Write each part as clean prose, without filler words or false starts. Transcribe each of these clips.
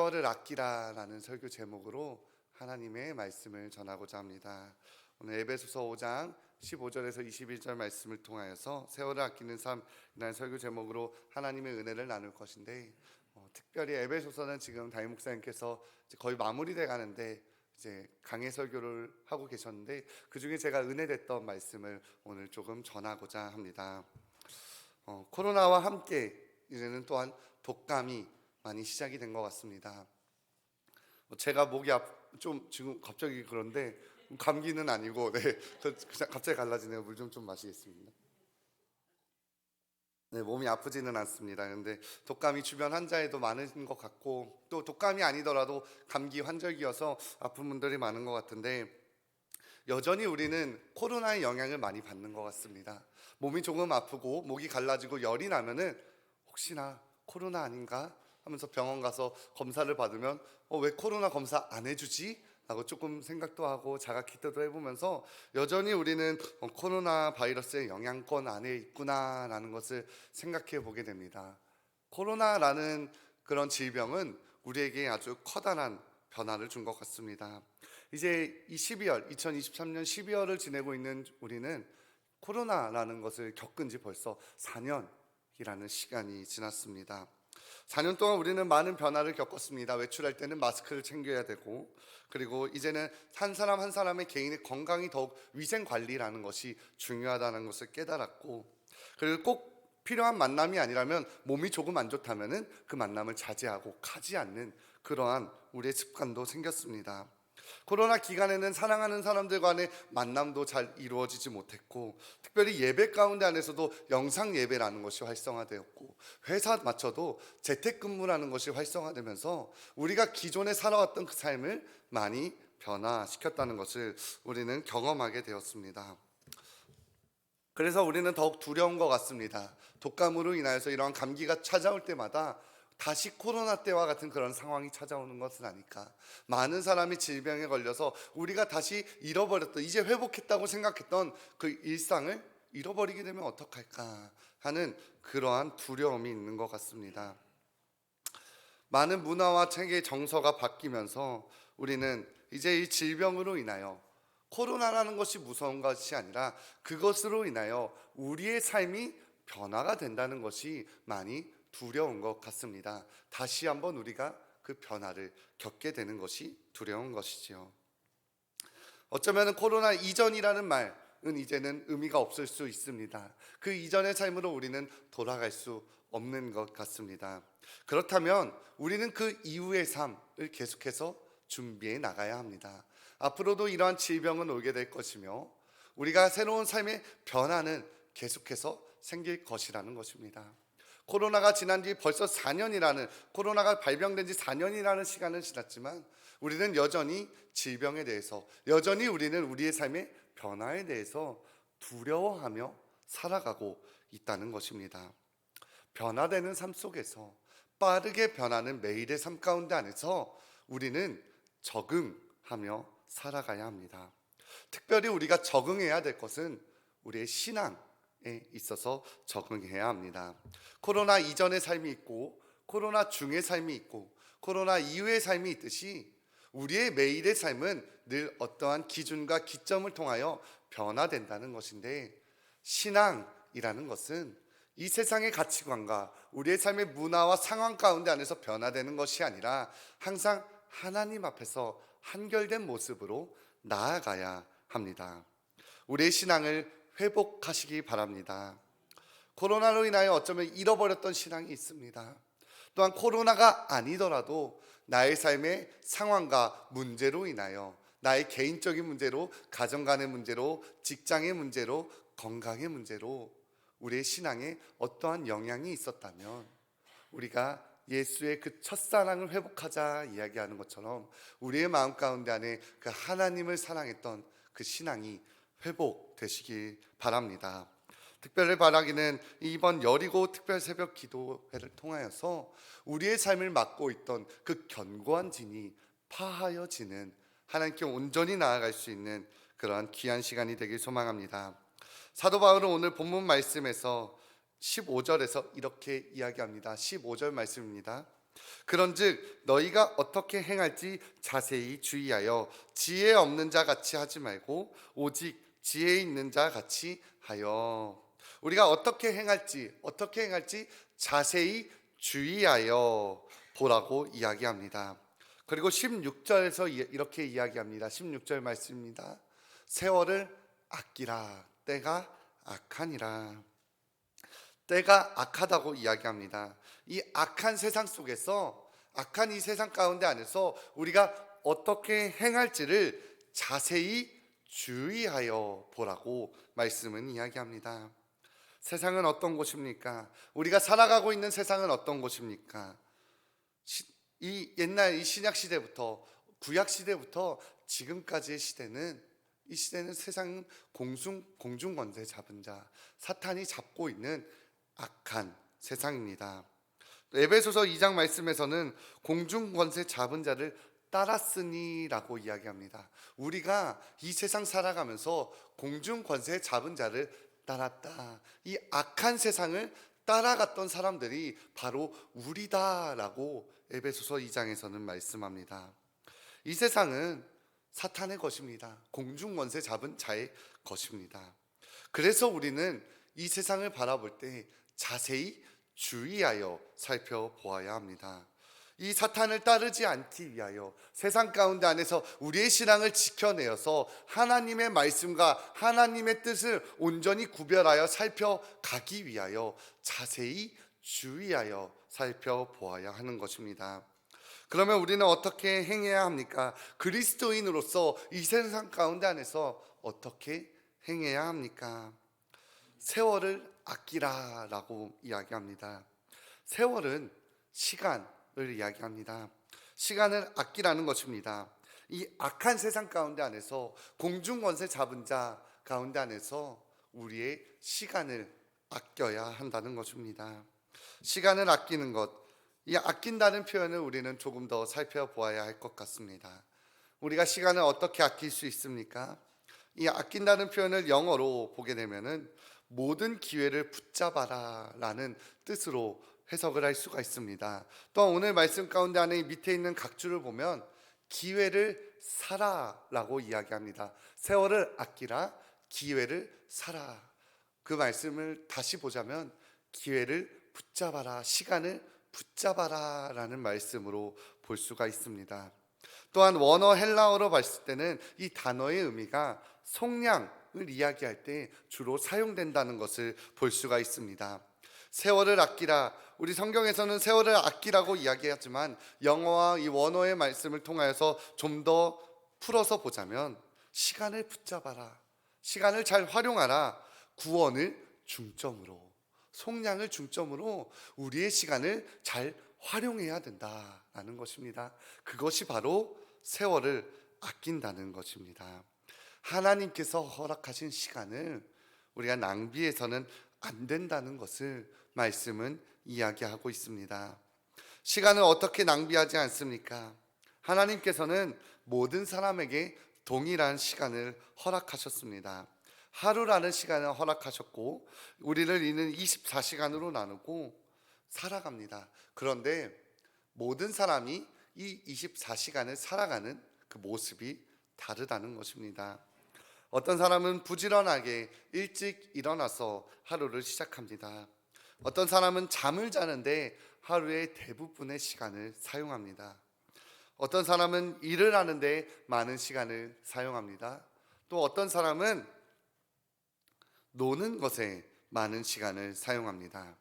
세월을 아끼라라는 설교 제목으로 하나님의 말씀을 전하고자 합니다. 오늘 에베소서 5장 15절에서 21절 말씀을 통하여서 세월을 아끼는 삶이라는 설교 제목으로 하나님의 은혜를 나눌 것인데, 특별히 에베소서는 지금 담임 목사님께서 거의 마무리돼 가는데 이제 강해 설교를 하고 계셨는데, 그 중에 제가 은혜됐던 말씀을 오늘 조금 전하고자 합니다. 코로나와 함께 이제는 또한 독감이 많이 시작이 된 것 같습니다. 제가 목이 좀 지금 갑자기 그런데 감기는 아니고, 그냥 갑자기 갈라지네요. 물 좀 마시겠습니다. 몸이 아프지는 않습니다. 그런데 독감이 주변 환자에도 많은 것 같고, 또 독감이 아니더라도 감기 환절기여서 아픈 분들이 많은 것 같은데, 여전히 우리는 코로나의 영향을 많이 받는 것 같습니다. 몸이 조금 아프고 목이 갈라지고 열이 나면은 혹시나 코로나 아닌가 하면서 병원 가서 검사를 받으면 왜 코로나 검사 안 해주지? 라고 조금 생각도 하고 자가 기도도 해보면서 여전히 우리는 코로나 바이러스의 영향권 안에 있구나라는 것을 생각해 보게 됩니다. 코로나라는 그런 질병은 우리에게 아주 커다란 변화를 준 것 같습니다. 이제 이 2023년 12월을 지내고 있는 우리는 코로나라는 것을 겪은 지 벌써 4년이라는 시간이 지났습니다. 4년 동안 우리는 많은 변화를 겪었습니다. 외출할 때는 마스크를 챙겨야 되고, 그리고 이제는 한 사람 한 사람의 개인의 건강이 더욱 위생 관리라는 것이 중요하다는 것을 깨달았고, 그리고 꼭 필요한 만남이 아니라면 몸이 조금 안 좋다면은 그 만남을 자제하고 가지 않는 그러한 우리의 습관도 생겼습니다. 코로나 기간에는 사랑하는 사람들 간의 만남도 잘 이루어지지 못했고, 특별히 예배 가운데 안에서도 영상 예배라는 것이 활성화되었고, 회사 마쳐도 재택근무라는 것이 활성화되면서 우리가 기존에 살아왔던 그 삶을 많이 변화시켰다는 것을 우리는 경험하게 되었습니다. 그래서 우리는 더욱 두려운 것 같습니다. 독감으로 인하여서 이러한 감기가 찾아올 때마다 다시 코로나 때와 같은 그런 상황이 찾아오는 것은 아닐까. 많은 사람이 질병에 걸려서 우리가 다시 잃어버렸던, 이제 회복했다고 생각했던 그 일상을 잃어버리게 되면 어떡할까 하는 그러한 두려움이 있는 것 같습니다. 많은 문화와 체계의 정서가 바뀌면서 우리는 이제 이 질병으로 인하여 코로나라는 것이 무서운 것이 아니라 그것으로 인하여 우리의 삶이 변화가 된다는 것이 많이 두려운 것 같습니다. 다시 한번 우리가 그 변화를 겪게 되는 것이 두려운 것이지요. 어쩌면 코로나 이전이라는 말은 이제는 의미가 없을 수 있습니다. 그 이전의 삶으로 우리는 돌아갈 수 없는 것 같습니다. 그렇다면 우리는 그 이후의 삶을 계속해서 준비해 나가야 합니다. 앞으로도 이러한 질병은 오게 될 것이며 우리가 새로운 삶의 변화는 계속해서 생길 것이라는 것입니다. 코로나가 지난 지 벌써 4년이라는, 코로나가 발병된 지 4년이라는 시간은 지났지만 우리는 여전히 질병에 대해서, 여전히 우리는 우리의 삶의 변화에 대해서 두려워하며 살아가고 있다는 것입니다. 변화되는 삶 속에서, 빠르게 변하는 매일의 삶 가운데 안에서 우리는 적응하며 살아가야 합니다. 특별히 우리가 적응해야 될 것은 우리의 신앙에 있어서 적응해야 합니다. 코로나 이전의 삶이 있고 코로나 중의 삶이 있고 코로나 이후의 삶이 있듯이 우리의 매일의 삶은 늘 어떠한 기준과 기점을 통하여 변화된다는 것인데, 신앙이라는 것은 이 세상의 가치관과 우리의 삶의 문화와 상황 가운데 안에서 변화되는 것이 아니라 항상 하나님 앞에서 한결된 모습으로 나아가야 합니다. 우리의 신앙을 회복하시기 바랍니다. 코로나로 인하여 어쩌면 잃어버렸던 신앙이 있습니다. 또한 코로나가 아니더라도 나의 삶의 상황과 문제로 인하여, 나의 개인적인 문제로, 가정 간의 문제로, 직장의 문제로, 건강의 문제로 우리의 신앙에 어떠한 영향이 있었다면 우리가 예수의 그 첫사랑을 회복하자 이야기하는 것처럼 우리의 마음 가운데 안에 그 하나님을 사랑했던 그 신앙이 회복되시길 바랍니다. 특별히 바라기는 이번 여리고 특별 새벽 기도회를 통하여서 우리의 삶을 맡고 있던 그 견고한 진이 파하여지는, 하나님께 온전히 나아갈 수 있는 그러한 귀한 시간이 되길 소망합니다. 사도 바울은 오늘 본문 말씀에서 15절에서 이렇게 이야기합니다. 15절 말씀입니다. 그런즉 너희가 어떻게 행할지 자세히 주의하여 지혜 없는 자 같이 하지 말고 오직 지혜 있는 자 같이 하여. 우리가 어떻게 행할지 자세히 주의하여 보라고 이야기합니다. 그리고 16절에서 이렇게 이야기합니다. 16절 말씀입니다. 세월을 아끼라. 때가 악하니라. 때가 악하다고 이야기합니다. 이 악한 세상 속에서, 악한 이 세상 가운데 안에서 우리가 어떻게 행할지를 자세히 주의하여 보라고 말씀은 이야기합니다. 세상은 어떤 곳입니까? 우리가 살아가고 있는 세상은 어떤 곳입니까? 이 옛날 이 신약 시대부터, 구약 시대부터 지금까지의 시대는, 이 시대는 세상 공중 권세 잡은 자, 사탄이 잡고 있는 악한 세상입니다. 에베소서 2장 말씀에서는 공중 권세 잡은 자를 따랐으니라고 이야기합니다. 우리가 이 세상 살아가면서 공중 권세 잡은 자를 따랐다. 이 악한 세상을 따라갔던 사람들이 바로 우리다라고 에베소서 2장에서는 말씀합니다. 이 세상은 사탄의 것입니다. 공중 권세 잡은 자의 것입니다. 그래서 우리는 이 세상을 바라볼 때 자세히 주의하여 살펴보아야 합니다. 이 사탄을 따르지 않기 위하여 세상 가운데 안에서 우리의 신앙을 지켜내어서 하나님의 말씀과 하나님의 뜻을 온전히 구별하여 살펴가기 위하여 자세히 주의하여 살펴보아야 하는 것입니다. 그러면 우리는 어떻게 행해야 합니까? 그리스도인으로서 이 세상 가운데 안에서 어떻게 행해야 합니까? 세월을 아끼라 라고 이야기합니다. 세월은 시간을 이야기합니다. 시간을 아끼라는 것입니다. 이 악한 세상 가운데 안에서 공중권세 잡은 자 가운데 안에서 우리의 시간을 아껴야 한다는 것입니다. 시간을 아끼는 것, 이 아낀다는 표현을 우리는 조금 더 살펴보아야 할 것 같습니다. 우리가 시간을 어떻게 아낄 수 있습니까? 이 아낀다는 표현을 영어로 보게 되면은 모든 기회를 붙잡아라 라는 뜻으로 해석을 할 수가 있습니다. 또 오늘 말씀 가운데 안에 밑에 있는 각주를 보면 기회를 사라 라고 이야기합니다. 세월을 아끼라, 기회를 사라. 그 말씀을 다시 보자면 기회를 붙잡아라, 시간을 붙잡아라 라는 말씀으로 볼 수가 있습니다. 또한 원어 헬라어로 봤을 때는 이 단어의 의미가 속량을 이야기할 때 주로 사용된다는 것을 볼 수가 있습니다. 세월을 아끼라, 우리 성경에서는 세월을 아끼라고 이야기하지만 영어와 이 원어의 말씀을 통하여서 좀 더 풀어서 보자면 시간을 붙잡아라, 시간을 잘 활용하라, 구원을 중점으로, 속량을 중점으로 우리의 시간을 잘 활용해야 된다라는 것입니다. 그것이 바로 세월을 아낀다는 것입니다. 하나님께서 허락하신 시간을 우리가 낭비해서는 안 된다는 것을 말씀은 이야기하고 있습니다. 시간을 어떻게 낭비하지 않습니까? 하나님께서는 모든 사람에게 동일한 시간을 허락하셨습니다. 하루라는 시간을 허락하셨고 우리를 이는 24시간으로 나누고 살아갑니다. 그런데 모든 사람이 이 24시간을 살아가는 그 모습이 다르다는 것입니다. 어떤 사람은 부지런하게 일찍 일어나서 하루를 시작합니다. 어떤 사람은 잠을 자는데 하루의 대부분의 시간을 사용합니다. 어떤 사람은 일을 하는데 많은 시간을 사용합니다. 또 어떤 사람은 노는 것에 많은 시간을 사용합니다.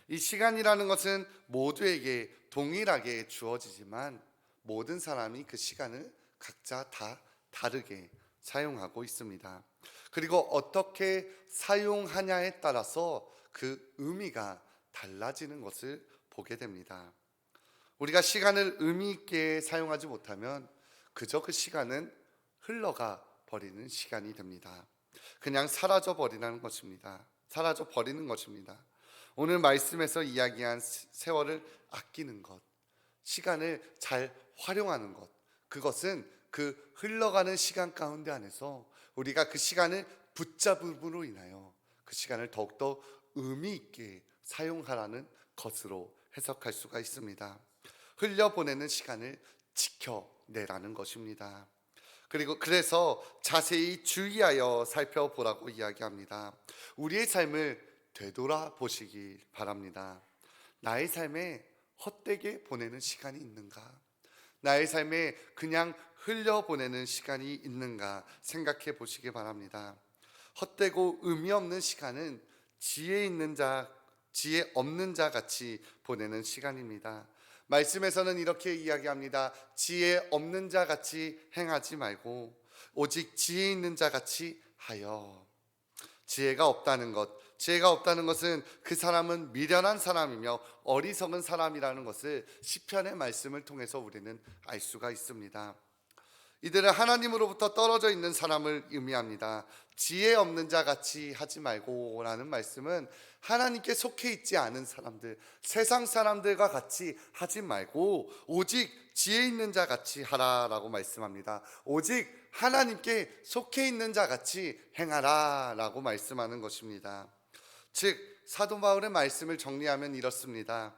이 시간이라는 것은 모두에게 동일하게 주어지지만 모든 사람이 그 시간을 각자 다 다르게 사용하고 있습니다. 그리고 어떻게 사용하냐에 따라서 그 의미가 달라지는 것을 보게 됩니다. 우리가 시간을 의미 있게 사용하지 못하면 그저 그 시간은 흘러가 버리는 시간이 됩니다. 그냥 사라져 버리는 것입니다. 사라져 버리는 것입니다. 오늘 말씀에서 이야기한 세월을 아끼는 것, 시간을 잘 활용하는 것, 그것은 그 흘러가는 시간 가운데 안에서 우리가 그 시간을 붙잡음으로 인하여 그 시간을 더욱더 의미 있게 사용하라는 것으로 해석할 수가 있습니다. 흘려보내는 시간을 지켜내라는 것입니다. 그래서 자세히 주의하여 살펴보라고 이야기합니다. 우리의 삶을 되돌아보시기 바랍니다. 나의 삶에 헛되게 보내는 시간이 있는가? 나의 삶에 그냥 흘려보내는 시간이 있는가 생각해 보시기 바랍니다. 헛되고 의미 없는 시간은 지혜 있는 자, 지혜 없는 자 같이 보내는 시간입니다. 말씀에서는 이렇게 이야기합니다. 지혜 없는 자 같이 행하지 말고 오직 지혜 있는 자 같이 하여. 지혜가 없다는 것은 그 사람은 미련한 사람이며 어리석은 사람이라는 것을 시편의 말씀을 통해서 우리는 알 수가 있습니다. 이들은 하나님으로부터 떨어져 있는 사람을 의미합니다. 지혜 없는 자 같이 하지 말고 라는 말씀은 하나님께 속해 있지 않은 사람들, 세상 사람들과 같이 하지 말고 오직 지혜 있는 자 같이 하라라고 말씀합니다. 오직 하나님께 속해 있는 자 같이 행하라 라고 말씀하는 것입니다. 즉 사도 바울의 말씀을 정리하면 이렇습니다.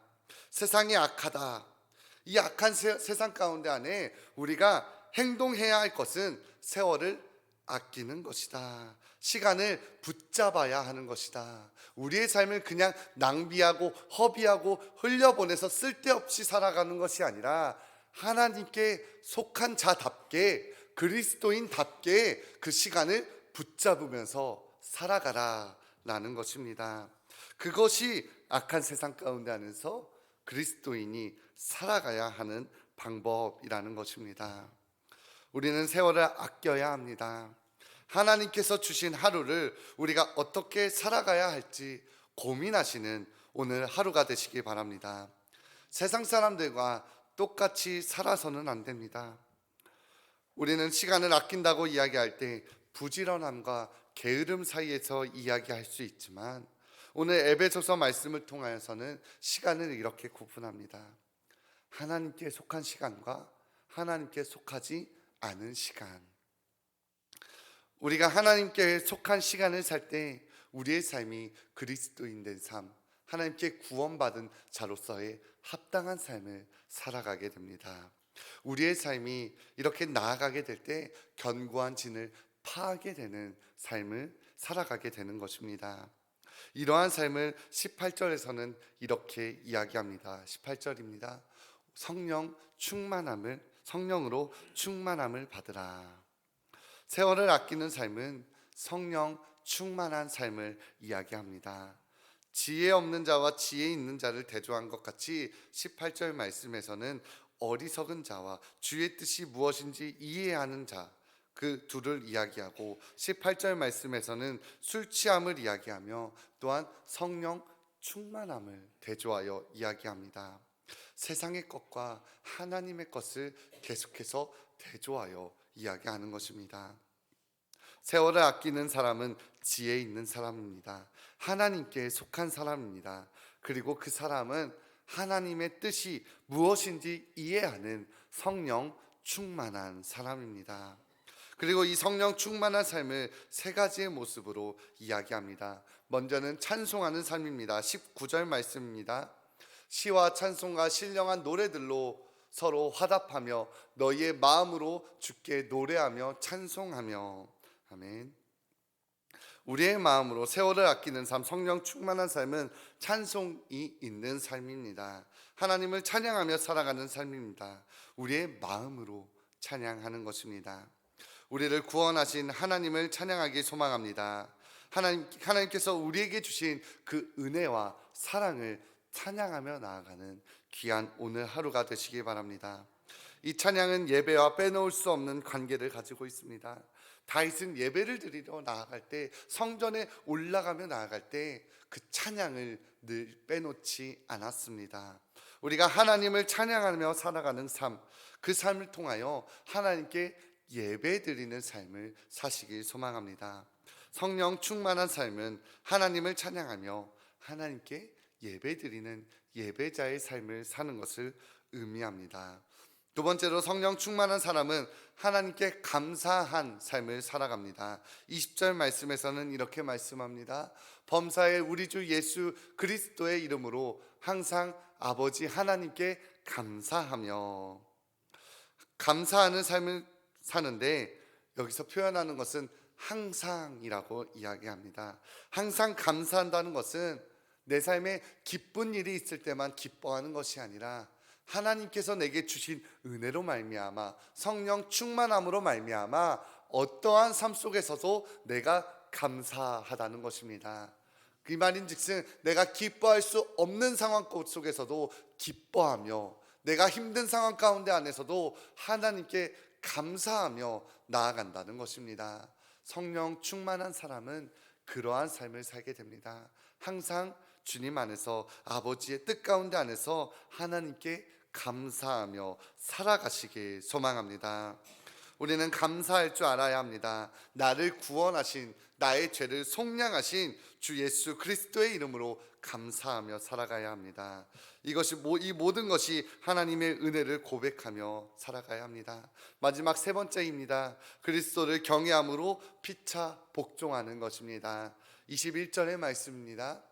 세상이 악하다. 이 악한 세상 가운데 안에 우리가 행동해야 할 것은 세월을 아끼는 것이다. 시간을 붙잡아야 하는 것이다. 우리의 삶을 그냥 낭비하고 허비하고 흘려보내서 쓸데없이 살아가는 것이 아니라 하나님께 속한 자답게, 그리스도인답게 그 시간을 붙잡으면서 살아가라 라는 것입니다. 그것이 악한 세상 가운데 안에서 그리스도인이 살아가야 하는 방법이라는 것입니다. 우리는 세월을 아껴야 합니다. 하나님께서 주신 하루를 우리가 어떻게 살아가야 할지 고민하시는 오늘 하루가 되시기 바랍니다. 세상 사람들과 똑같이 살아서는 안 됩니다. 우리는 시간을 아낀다고 이야기할 때 부지런함과 게으름 사이에서 이야기할 수 있지만 오늘 에베소서 말씀을 통하여서는 시간을 이렇게 구분합니다. 하나님께 속한 시간과 하나님께 속하지 않은 시간. 우리가 하나님께 속한 시간을 살 때 우리의 삶이 그리스도인 된 삶, 하나님께 구원받은 자로서의 합당한 삶을 살아가게 됩니다. 우리의 삶이 이렇게 나아가게 될 때 견고한 진을 파하게 되는 삶을 살아가게 되는 것입니다. 이러한 삶을 18절에서는 이렇게 이야기합니다. 18절입니다. 성령으로 충만함을 받으라. 세월을 아끼는 삶은 성령 충만한 삶을 이야기합니다. 지혜 없는 자와 지혜 있는 자를 대조한 것 같이 18절 말씀에서는 어리석은 자와 주의 뜻이 무엇인지 이해하는 자, 그 둘을 이야기하고 18절 말씀에서는 술 취함을 이야기하며 또한 성령 충만함을 대조하여 이야기합니다. 세상의 것과 하나님의 것을 계속해서 대조하여 이야기하는 것입니다. 세월을 아끼는 사람은 지혜 있는 사람입니다. 하나님께 속한 사람입니다. 그리고 그 사람은 하나님의 뜻이 무엇인지 이해하는 성령 충만한 사람입니다. 그리고 이 성령 충만한 삶을 세 가지의 모습으로 이야기합니다. 먼저는 찬송하는 삶입니다. 19절 말씀입니다. 시와 찬송과 신령한 노래들로 서로 화답하며 너희의 마음으로 주께 노래하며 찬송하며. 아멘. 우리의 마음으로 세월을 아끼는 삶, 성령 충만한 삶은 찬송이 있는 삶입니다. 하나님을 찬양하며 살아가는 삶입니다. 우리의 마음으로 찬양하는 것입니다. 우리를 구원하신 하나님을 찬양하기 소망합니다. 하나님께서 우리에게 주신 그 은혜와 사랑을 찬양하며 나아가는 귀한 오늘 하루가 되시기 바랍니다. 이 찬양은 예배와 빼놓을 수 없는 관계를 가지고 있습니다. 다윗은 예배를 드리러 나아갈 때, 성전에 올라가며 나아갈 때 그 찬양을 늘 빼놓지 않았습니다. 우리가 하나님을 찬양하며 살아가는 삶, 그 삶을 통하여 하나님께 예배 드리는 삶을 사시길 소망합니다. 성령 충만한 삶은 하나님을 찬양하며 하나님께 예배 드리는 예배자의 삶을 사는 것을 의미합니다. 두 번째로 성령 충만한 사람은 하나님께 감사한 삶을 살아갑니다. 20절 말씀에서는 이렇게 말씀합니다. 범사에 우리 주 예수 그리스도의 이름으로 항상 아버지 하나님께 감사하며. 감사하는 삶을 사는데 여기서 표현하는 것은 항상이라고 이야기합니다. 항상 감사한다는 것은 내 삶에 기쁜 일이 있을 때만 기뻐하는 것이 아니라 하나님께서 내게 주신 은혜로 말미암아 성령 충만함으로 말미암아 어떠한 삶 속에서도 내가 감사하다는 것입니다. 그 말인즉슨 내가 기뻐할 수 없는 상황 속에서도 기뻐하며 내가 힘든 상황 가운데 안에서도 하나님께 감사하며 나아간다는 것입니다. 성령 충만한 사람은 그러한 삶을 살게 됩니다. 항상 주님 안에서 아버지의 뜻 가운데 안에서 하나님께 감사하며 살아가시길 소망합니다. 우리는 감사할 줄 알아야 합니다. 나를 구원하신, 나의 죄를 속량하신 주 예수 그리스도의 이름으로 감사하며 살아가야 합니다. 이 모든 것이 하나님의 은혜를 고백하며 살아가야 합니다. 마지막 세 번째입니다. 그리스도를 경외함으로 피차 복종하는 것입니다. 21절의 말씀입니다.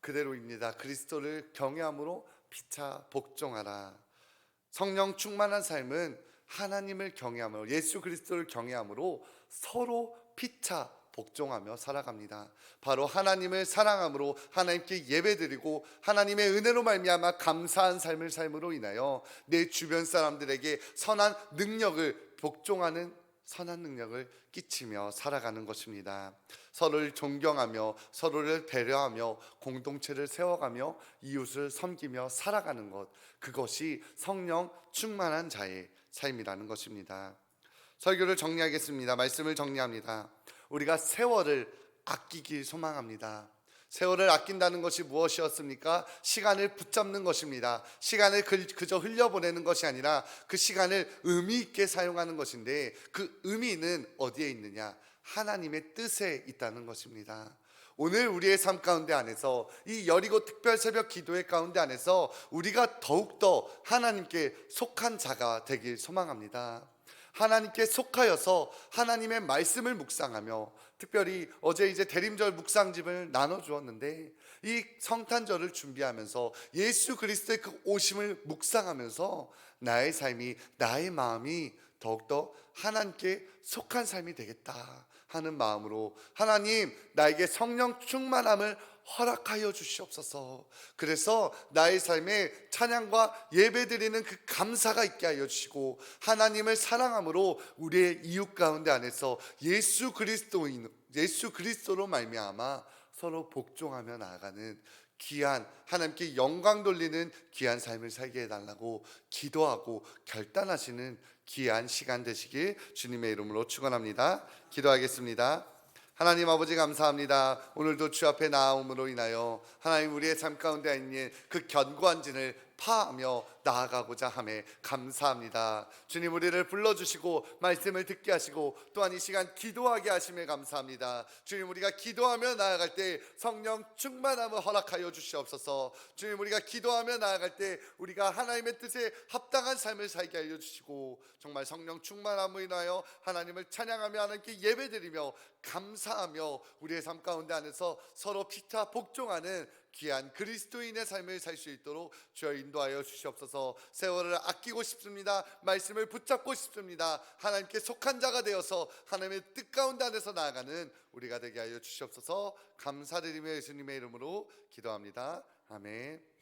그대로입니다. 그리스도를 경외함으로 피차 복종하라. 성령 충만한 삶은 하나님을 경외함으로, 예수 그리스도를 경외함으로 서로 피차 복종하며 살아갑니다. 바로 하나님을 사랑함으로 하나님께 예배드리고 하나님의 은혜로 말미암아 감사한 삶을 삶으로 인하여 내 주변 사람들에게 선한 능력을 복종하는 선한 능력을 끼치며 살아가는 것입니다. 서로를 존경하며 서로를 배려하며 공동체를 세워가며 이웃을 섬기며 살아가는 것, 그것이 성령 충만한 자의 삶이라는 것입니다. 설교를 정리하겠습니다. 말씀을 정리합니다. 우리가 세월을 아끼길 소망합니다. 세월을 아낀다는 것이 무엇이었습니까? 시간을 붙잡는 것입니다. 시간을 그저 흘려보내는 것이 아니라 그 시간을 의미 있게 사용하는 것인데, 그 의미는 어디에 있느냐? 하나님의 뜻에 있다는 것입니다. 오늘 우리의 삶 가운데 안에서 이 여리고 특별 새벽 기도회 가운데 안에서 우리가 더욱더 하나님께 속한 자가 되길 소망합니다. 하나님께 속하여서 하나님의 말씀을 묵상하며, 특별히 어제 이제 대림절 묵상집을 나눠주었는데 이 성탄절을 준비하면서 예수 그리스도의 그 오심을 묵상하면서 나의 삶이, 나의 마음이 더욱더 하나님께 속한 삶이 되겠다 하는 마음으로, 하나님 나에게 성령 충만함을 허락하여 주시옵소서. 그래서 나의 삶에 찬양과 예배드리는 그 감사가 있게 하여 주시고, 하나님을 사랑함으로 우리의 이웃 가운데 안에서 예수 그리스도로 말미암아 서로 복종하며 나아가는 귀한, 하나님께 영광 돌리는 귀한 삶을 살게 해달라고 기도하고 결단하시는 귀한 시간 되시길 주님의 이름으로 축원합니다. 기도하겠습니다. 하나님 아버지 감사합니다. 오늘도 주 앞에 나아옴으로 인하여 하나님 우리의 삶 가운데 있는 그 견고한 진을 파하며 나아가고자 함에 감사합니다. 주님, 우리를 불러주시고 말씀을 듣게 하시고 또한 이 시간 기도하게 하심에 감사합니다. 주님, 우리가 기도하며 나아갈 때 성령 충만함을 허락하여 주시옵소서. 주님, 우리가 기도하며 나아갈 때 우리가 하나님의 뜻에 합당한 삶을 살게 하여 주시고, 정말 성령 충만함을 인하여 하나님을 찬양하며 하나님께 예배드리며 감사하며 우리의 삶 가운데 안에서 서로 피차 복종하는 귀한 그리스도인의 삶을 살 수 있도록 주여 인도하여 주시옵소서. 세월을 아끼고 싶습니다. 말씀을 붙잡고 싶습니다. 하나님께 속한 자가 되어서 하나님의 뜻 가운데 안에서 나아가는 우리가 되게 하여 주시옵소서. 감사드리며 예수님의 이름으로 기도합니다. 아멘.